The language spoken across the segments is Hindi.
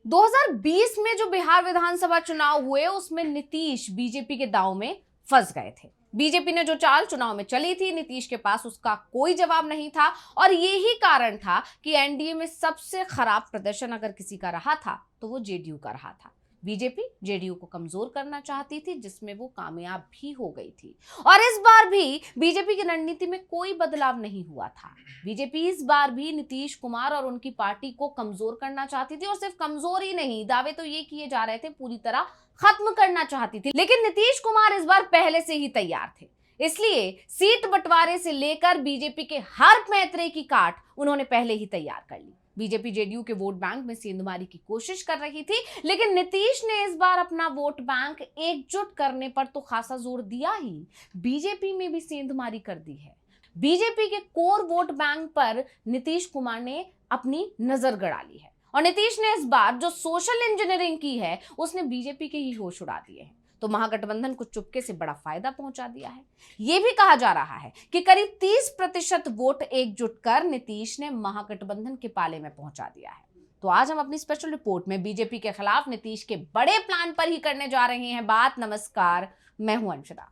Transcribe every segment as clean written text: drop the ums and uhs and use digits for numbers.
2020 में जो बिहार विधानसभा चुनाव हुए उसमें नीतीश बीजेपी के दांव में फंस गए थे। बीजेपी ने जो चाल चुनाव में चली थी, नीतीश के पास उसका कोई जवाब नहीं था और यही कारण था कि एनडीए में सबसे खराब प्रदर्शन अगर किसी का रहा था तो वो जेडीयू का रहा था। बीजेपी जेडीयू को कमजोर करना चाहती थी, जिसमें वो कामयाब भी हो गई थी। और इस बार भी बीजेपी की रणनीति में कोई बदलाव नहीं हुआ था। बीजेपी इस बार भी नीतीश कुमार और उनकी पार्टी को कमजोर करना चाहती थी और सिर्फ कमजोर ही नहीं, दावे तो ये किए जा रहे थे पूरी तरह खत्म करना चाहती थी। लेकिन नीतीश कुमार इस बार पहले से ही तैयार थे, इसलिए सीट बंटवारे से लेकर बीजेपी के हर पैंतरे की काट उन्होंने पहले ही तैयार कर ली। बीजेपी जेडीयू के वोट बैंक में सेंधमारी की कोशिश कर रही थी, लेकिन नीतीश ने इस बार अपना वोट बैंक एकजुट करने पर तो खासा जोर दिया ही, बीजेपी में भी सेंधमारी कर दी है। बीजेपी के कोर वोट बैंक पर नीतीश कुमार ने अपनी नजर गड़ा ली है और नीतीश ने इस बार जो सोशल इंजीनियरिंग की है उसने बीजेपी के ही होश उड़ा दिए हैं। तो महागठबंधन को चुपके से बड़ा फायदा पहुंचा दिया है। यह भी कहा जा रहा है कि करीब 30% वोट एकजुट कर नीतीश ने महागठबंधन के पाले में पहुंचा दिया है। तो आज हम अपनी स्पेशल रिपोर्ट में बीजेपी के खिलाफ नीतीश के बड़े प्लान पर ही करने जा रहे हैं बात। नमस्कार, मैं हूं अंशुदा।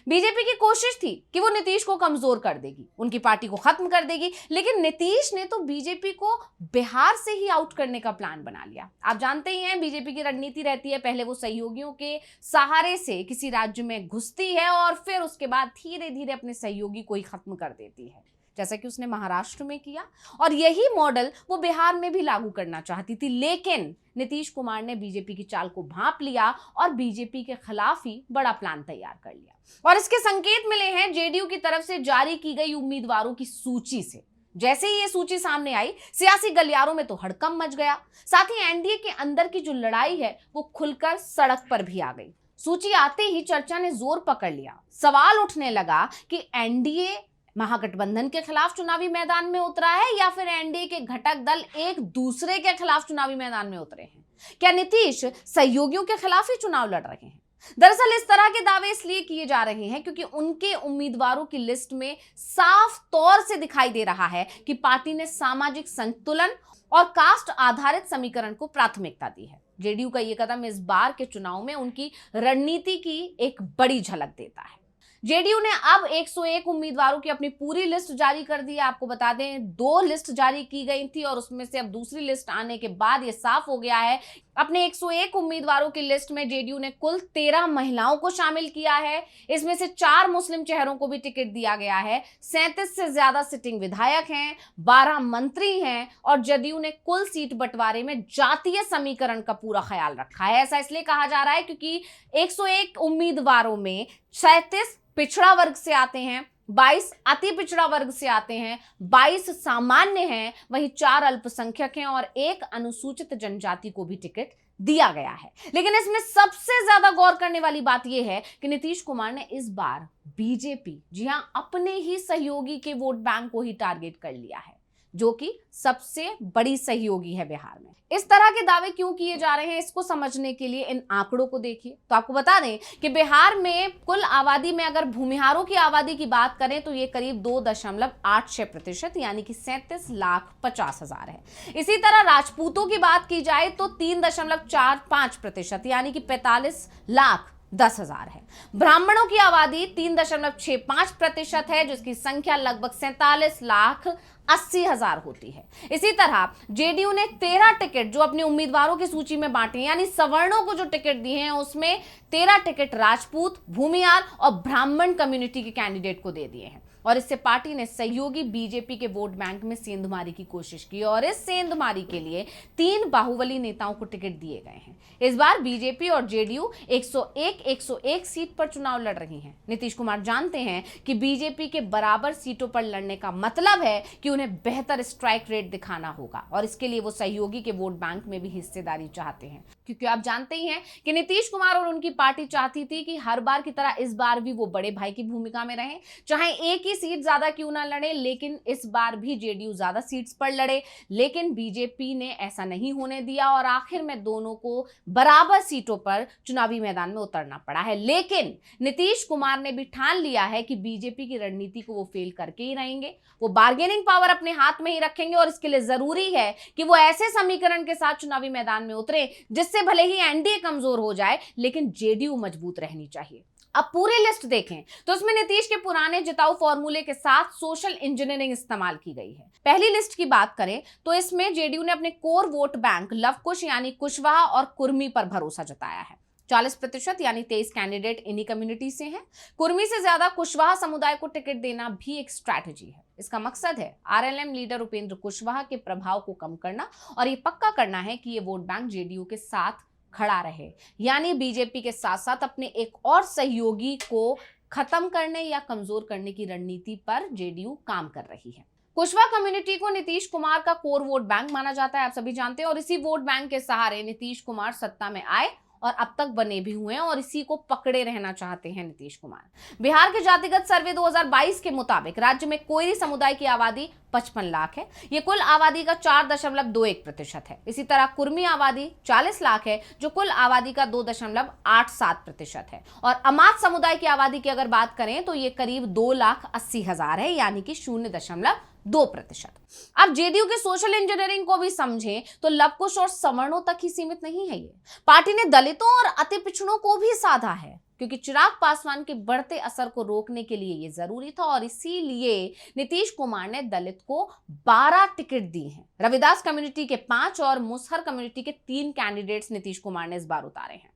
बीजेपी की कोशिश थी कि वो नीतीश को कमजोर कर देगी, उनकी पार्टी को खत्म कर देगी, लेकिन नीतीश ने तो बीजेपी को बिहार से ही आउट करने का प्लान बना लिया। आप जानते ही हैं बीजेपी की रणनीति रहती है, पहले वो सहयोगियों के सहारे से किसी राज्य में घुसती है और फिर उसके बाद धीरे धीरे अपने सहयोगी को ही खत्म कर देती है, जैसा कि उसने महाराष्ट्र में किया और यही मॉडल वो बिहार में भी लागू करना चाहती थी। लेकिन नीतीश कुमार ने बीजेपी की चाल को भांप लिया और बीजेपी के खिलाफ ही बड़ा प्लान तैयार कर लिया और इसके संकेत मिले हैं जेडीयू की तरफ से जारी की गई उम्मीदवारों की सूची से। जैसे ही ये सूची सामने आई, सियासी गलियारों में तो हड़कंप मच गया, साथ ही एनडीए के अंदर की जो लड़ाई है वो खुलकर सड़क पर भी आ गई। सूची आते ही चर्चा ने जोर पकड़ लिया, सवाल उठने लगा कि एनडीए महागठबंधन के खिलाफ चुनावी मैदान में उतरा है या फिर एनडीए के घटक दल एक दूसरे के खिलाफ चुनावी मैदान में उतरे हैं। क्या नीतीश सहयोगियों के खिलाफ ही चुनाव लड़ रहे हैं? दरअसल इस तरह के दावे इसलिए किए जा रहे हैं क्योंकि उनके उम्मीदवारों की लिस्ट में साफ तौर से दिखाई दे रहा है कि पार्टी ने सामाजिक संतुलन और कास्ट आधारित समीकरण को प्राथमिकता दी है। जेडीयू का यह कदम इस बार के चुनाव में उनकी रणनीति की एक बड़ी झलक देता है। जेडीयू ने अब 101 उम्मीदवारों की अपनी पूरी लिस्ट जारी कर दी है। आपको बता दें 2 लिस्ट जारी की गई थी और उसमें से अब दूसरी लिस्ट आने के बाद ये साफ हो गया है। अपने 101 उम्मीदवारों की लिस्ट में जेडीयू ने कुल 13 महिलाओं को शामिल किया है। इसमें से 4 मुस्लिम चेहरों को भी टिकट दिया गया है। 37 से ज्यादा सिटिंग विधायक हैं, 12 मंत्री हैं और जदयू ने कुल सीट बंटवारे में जातीय समीकरण का पूरा ख्याल रखा है। ऐसा इसलिए कहा जा रहा है क्योंकि 101 उम्मीदवारों में 37 पिछड़ा वर्ग से आते हैं, 22 अति पिछड़ा वर्ग से आते हैं, 22 सामान्य हैं, वहीं 4 अल्पसंख्यक हैं और 1 अनुसूचित जनजाति को भी टिकट दिया गया है। लेकिन इसमें सबसे ज्यादा गौर करने वाली बात यह है कि नीतीश कुमार ने इस बार बीजेपी, जी हां, अपने ही सहयोगी के वोट बैंक को ही टारगेट कर लिया है, जो कि सबसे बड़ी सहयोगी है बिहार में। इस तरह के दावे क्यों किए जा रहे हैं, इसको समझने के लिए इन आंकड़ों को देखिए। तो आपको बता दें कि बिहार में कुल आबादी में अगर भूमिहारों की आबादी की बात करें तो ये करीब 2.86% यानी कि 37,50,000 है। इसी तरह राजपूतों की बात की जाए तो 3.45% यानी कि 45,10,000 है। ब्राह्मणों की आबादी 3.65% है, जिसकी संख्या लगभग 47,80,000 होती है। इसी तरह जेडीयू ने 13 टिकट जो अपने उम्मीदवारों की सूची में बांटे, यानी सवर्णों को जो टिकट दिए हैं उसमें 13 टिकट राजपूत, भूमिहार और ब्राह्मण कम्युनिटी के कैंडिडेट को दे दिए हैं और इससे पार्टी ने सहयोगी बीजेपी के वोट बैंक में सेंधमारी की कोशिश की और इस सेंधमारी के लिए 3 बाहुबली नेताओं को टिकट दिए गए हैं। इस बार बीजेपी और जेडीयू 101 सीट पर चुनाव लड़ रही हैं। नीतीश कुमार जानते हैं कि बीजेपी के बराबर सीटों पर लड़ने का मतलब है कि उन्हें बेहतर स्ट्राइक रेट दिखाना होगा और इसके लिए वो सहयोगी के वोट बैंक में भी हिस्सेदारी चाहते हैं, क्योंकि आप जानते ही हैं कि नीतीश कुमार और उनकी पार्टी चाहती थी कि हर बार की तरह इस बार भी वो बड़े भाई की भूमिका में रहें, चाहे एक ही सीट ज्यादा क्यों ना लड़े, लेकिन इस बार भी जेडीयू ज्यादा सीट्स पर लड़े, लेकिन बीजेपी ने ऐसा नहीं होने दिया और आखिर में दोनों को बराबर सीटों पर चुनावी मैदान में उतरना पड़ा है। लेकिन नीतीश कुमार ने भी ठान लिया है कि बीजेपी की रणनीति को वो फेल करके ही रहेंगे, वो बार्गेनिंग पावर अपने हाथ में ही रखेंगे और इसके लिए जरूरी है कि वो ऐसे समीकरण के साथ चुनावी मैदान में उतरे जिससे भले ही एनडीए कमजोर हो जाए लेकिन जेडीयू मजबूत रहनी चाहिए। अब पूरी लिस्ट देखें तो उसमें नीतीश के पुराने जिताऊ फॉर्मूले के साथ सोशल इंजीनियरिंग इस्तेमाल की गई है। पहली लिस्ट की बात करें तो इसमें जेडीयू ने अपने कोर वोट बैंक लव कुश यानी कुशवाहा और कुर्मी पर भरोसा जताया है। 40% यानी 23 कैंडिडेट इन्हीं कम्युनिटी से हैं। कुर्मी से ज्यादा कुशवाहा समुदाय को टिकट देना भी एक स्ट्रैटेजी है। इसका मकसद है आरएलएम लीडर उपेंद्र कुशवाहा के प्रभाव को कम करना और ये पक्का करना है कि ये वोट बैंक जेडीयू के साथ खड़ा रहे, यानी बीजेपी के साथ साथ अपने एक और सहयोगी को खत्म करने या कमजोर करने की रणनीति पर जेडीयू काम कर रही है। कुशवाहा कम्युनिटी को नीतीश कुमार का कोर वोट बैंक माना जाता है, आप सभी जानते हैं, और इसी वोट बैंक के सहारे नीतीश कुमार सत्ता में आए और अब तक बने भी हुए हैं और इसी को पकड़े रहना चाहते हैं नीतीश कुमार। बिहार के जातिगत सर्वे 2022 के मुताबिक राज्य में कोयरी समुदाय की आबादी 55 लाख है, ये कुल आबादी का 4.21% है। इसी तरह कुर्मी आबादी 40 लाख है जो कुल आबादी का 2.87% है और अमात समुदाय की आबादी की अगर बात करें तो ये करीब 2,80,000 है, यानी कि 0.2%। अब जेडीयू के सोशल इंजीनियरिंग को भी समझें तो लवकुश और सवर्णों तक ही सीमित नहीं है ये, पार्टी ने दलितों और अति पिछड़ों को भी साधा है, क्योंकि चिराग पासवान के बढ़ते असर को रोकने के लिए ये जरूरी था और इसीलिए नीतीश कुमार ने दलित को 12 टिकट दी हैं। रविदास कम्युनिटी के 5 और मुसहर कम्युनिटी के 3 कैंडिडेट्स नीतीश कुमार ने इस बार उतारे हैं।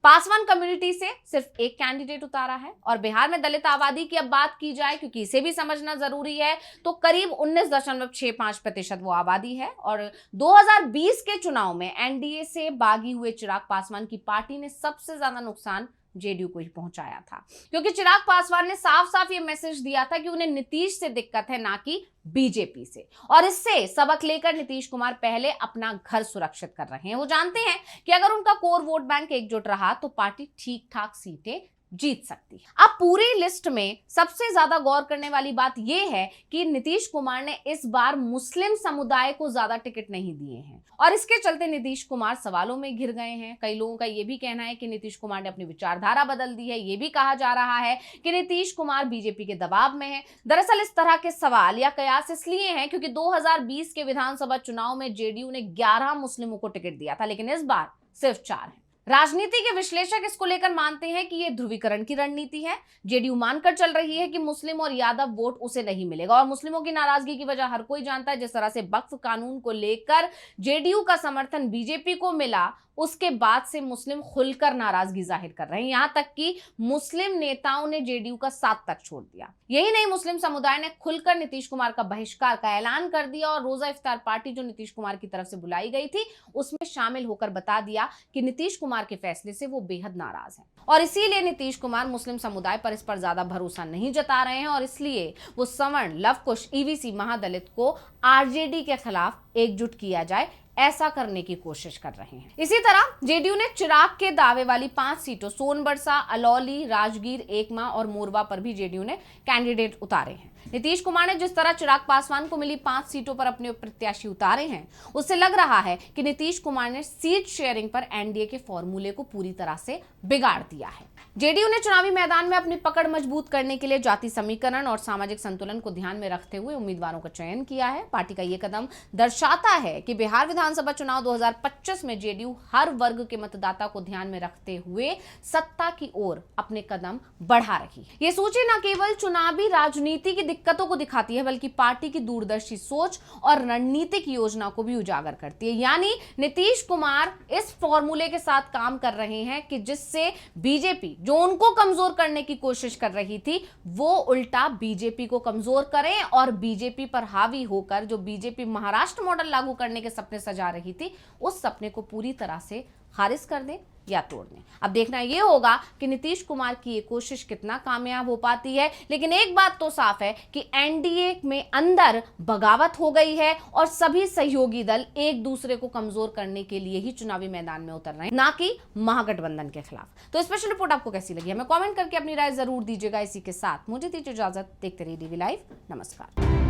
पासवान कम्युनिटी से सिर्फ 1 कैंडिडेट उतारा है और बिहार में दलित आबादी की अब बात की जाए, क्योंकि इसे भी समझना जरूरी है, तो करीब 19.65% वो आबादी है और 2020 के चुनाव में एनडीए से बागी हुए चिराग पासवान की पार्टी ने सबसे ज्यादा नुकसान जेडीयू को ही पहुंचाया था, क्योंकि चिराग पासवान ने साफ साफ ये मैसेज दिया था कि उन्हें नीतीश से दिक्कत है, ना कि बीजेपी से, और इससे सबक लेकर नीतीश कुमार पहले अपना घर सुरक्षित कर रहे हैं। वो जानते हैं कि अगर उनका कोर वोट बैंक एकजुट रहा तो पार्टी ठीक ठाक सीटें जीत सकती है। अब पूरी लिस्ट में सबसे ज्यादा गौर करने वाली बात यह है कि नीतीश कुमार ने इस बार मुस्लिम समुदाय को ज्यादा टिकट नहीं दिए हैं और इसके चलते नीतीश कुमार सवालों में घिर गए हैं। कई लोगों का यह भी कहना है कि नीतीश कुमार ने अपनी विचारधारा बदल दी है। यह भी कहा जा रहा है कि नीतीश कुमार बीजेपी के दबाव में है। दरअसल इस तरह के सवाल या कयास इसलिए हैं क्योंकि 2020 के विधानसभा चुनाव में जेडीयू ने 11 मुस्लिमों को टिकट दिया था, लेकिन इस बार सिर्फ 4 है। राजनीति के विश्लेषक इसको लेकर मानते हैं कि यह ध्रुवीकरण की रणनीति है। जेडीयू मानकर चल रही है कि मुस्लिम और यादव वोट उसे नहीं मिलेगा और मुस्लिमों की नाराजगी की वजह हर कोई जानता है। जिस तरह से वक्फ कानून को लेकर जेडीयू का समर्थन बीजेपी को मिला, उसके बाद से मुस्लिम खुलकर नाराजगी जाहिर कर रहे हैं, यहां तक कि मुस्लिम नेताओं ने जेडीयू का साथ तक छोड़ दिया। यही नहीं, मुस्लिम समुदाय ने खुलकर नीतीश कुमार का बहिष्कार का ऐलान कर दिया और रोजा इफ्तार पार्टी जो नीतीश कुमार की तरफ से बुलाई गई थी उसमें शामिल होकर बता दिया कि नीतीश कुमार के फैसले से वो बेहद नाराज हैं और इसीलिए नीतीश कुमार मुस्लिम समुदाय पर इस पर ज्यादा भरोसा नहीं जता रहे हैं और इसलिए वो सवर्ण, लवकुश, ईवीसी, महादलित को आरजेडी के खिलाफ एकजुट किया जाए, ऐसा करने की कोशिश कर रहे हैं। इसी तरह जेडीयू ने चिराग के दावे वाली 5 सीटों सोनबरसा, अलौली, राजगीर, एकमा और मोरवा पर भी जेडीयू ने कैंडिडेट उतारे हैं। नीतीश कुमार ने जिस तरह चिराग पासवान को मिली 5 सीटों पर अपने प्रत्याशी उतारे हैं, उससे लग रहा है कि नीतीश कुमार ने सीट शेयरिंग पर एनडीए के फॉर्मूले को पूरी तरह से बिगाड़ दिया है। जेडीयू ने चुनावी मैदान में अपनी पकड़ मजबूत करने के लिए जाति समीकरण और सामाजिक संतुलन को ध्यान में रखते हुए उम्मीदवारों का चयन किया है। पार्टी का यह कदम दर्शाता है कि बिहार विधानसभा चुनाव 2025 में जेडीयू हर वर्ग के मतदाता को ध्यान में रखते हुए सत्ता की ओर अपने कदम बढ़ा रही है। ये सूची न केवल चुनावी राजनीति की दिक्कतों को दिखाती है बल्कि पार्टी की दूरदर्शी सोच और रणनीतिक योजना को भी उजागर करती है। यानी नीतीश कुमार इस फॉर्मूले के साथ काम कर रहे हैं कि जिससे बीजेपी जो उनको कमजोर करने की कोशिश कर रही थी वो उल्टा बीजेपी को कमजोर करें और बीजेपी पर हावी होकर जो बीजेपी महाराष्ट्र मॉडल लागू करने के सपने सजा रही थी उस सपने को पूरी तरह से खारिज कर दें या तोड़ दें। अब देखना यह होगा कि नीतीश कुमार की ये कोशिश कितना कामयाब हो पाती है। लेकिन एक बात तो साफ है कि एनडीए में अंदर बगावत हो गई है और सभी सहयोगी दल एक दूसरे को कमजोर करने के लिए ही चुनावी मैदान में उतर रहे हैं, ना कि महागठबंधन के खिलाफ। तो स्पेशल रिपोर्ट आपको कैसी लगी हमें कमेंट करके अपनी राय जरूर दीजिएगा। इसी के साथ मुझे दीजिए इजाजत। देखते रहिए डीवी लाइव। नमस्कार।